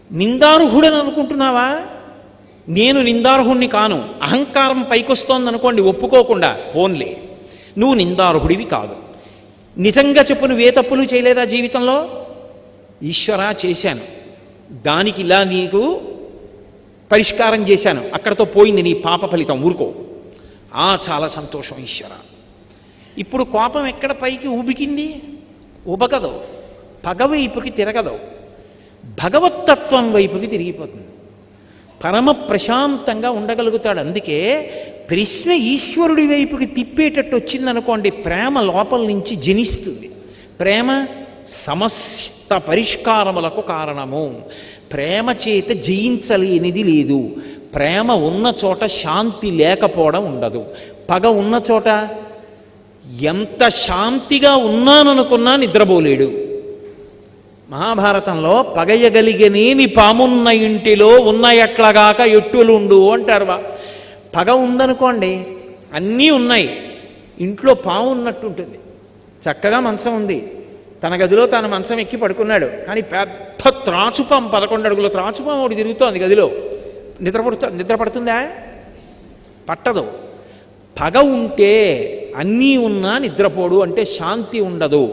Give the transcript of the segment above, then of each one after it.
నిందార్హుడని అనుకుంటున్నావా? నేను నిందార్హుణ్ణి కాను. అహంకారం పైకొస్తోందనుకోండి ఒప్పుకోకుండా, పోన్లే నువ్వు నిందార్హుడివి కాదు. నిజంగా చెప్పు, నువ్వే తప్పులు చేయలేదా జీవితంలో? ఈశ్వరా చేశాను, దానికి ఇలా నీకు పరిష్కారం చేశాను, అక్కడతో పోయింది నీ పాప ఫలితం, ఊరుకో. చాలా సంతోషం ఈశ్వర. ఇప్పుడు కోపం ఎక్కడ పైకి ఊబికింది? ఉబకదు, పగ వైపుకి తిరగదు, భగవత్తత్వం వైపుకి తిరిగిపోతుంది. పరమ ప్రశాంతంగా ఉండగలుగుతాడు. అందుకే ప్రశ్న ఈశ్వరుడి వైపుకి తిప్పేటట్టు వచ్చిందనుకోండి, ప్రేమ లోపల నుంచి జనిస్తుంది. ప్రేమ సమస్త పరిష్కారములకు కారణము. ప్రేమ చేత జయించలేనిది లేదు. ప్రేమ ఉన్న చోట శాంతి లేకపోవడం ఉండదు. పగ ఉన్న చోట ఎంత శాంతిగా ఉన్నాననుకున్నా నిద్రపోలేడు. మహాభారతంలో పగయగలిగనేని పామున్న ఇంటిలో ఉన్న ఎట్లగాక ఎట్టులుండు అంటారు. పగ ఉందనుకోండి, అన్నీ ఉన్నాయి, ఇంట్లో పాము ఉన్నట్టు ఉంటుంది. చక్కగా మంచం ఉంది, తన గదిలో తన మంచం ఎక్కి పడుకున్నాడు, కానీ పెద్ద త్రాచుపాం, 11 అడుగుల త్రాచుపాం ఒకటి తిరుగుతోంది గదిలో. నిద్ర పడుతుందా? పట్టదు. పగ ఉంటే అన్నీ ఉన్నా నిద్రపోడు, అంటే శాంతి ఉండదు.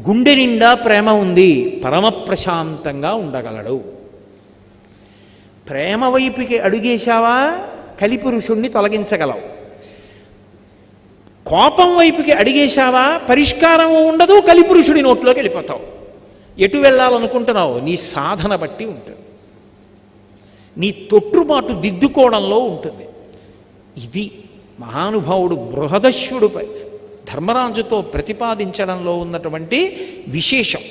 గుండె నిండా ప్రేమ ఉంది, పరమ ప్రశాంతంగా ఉండగలడు. ప్రేమ వైపుకి అడుగేశావా, కలిపురుషుణ్ణి తొలగించగలవు. కోపం వైపుకి అడిగేశావా, పరిష్కారం ఉండదు, కలిపురుషుడి నోట్లోకి వెళ్ళిపోతావు. ఎటు వెళ్ళాలనుకుంటున్నావు? నీ సాధన బట్టి ఉంటుంది, నీ తొట్టుబాటు దిద్దుకోవడంలో ఉంటుంది. ఇది మహానుభావుడు బృహదశ్యుడుపై ధర్మరాజుతో ప్రతిపాదించడంలో ఉన్నటువంటి విశేషం.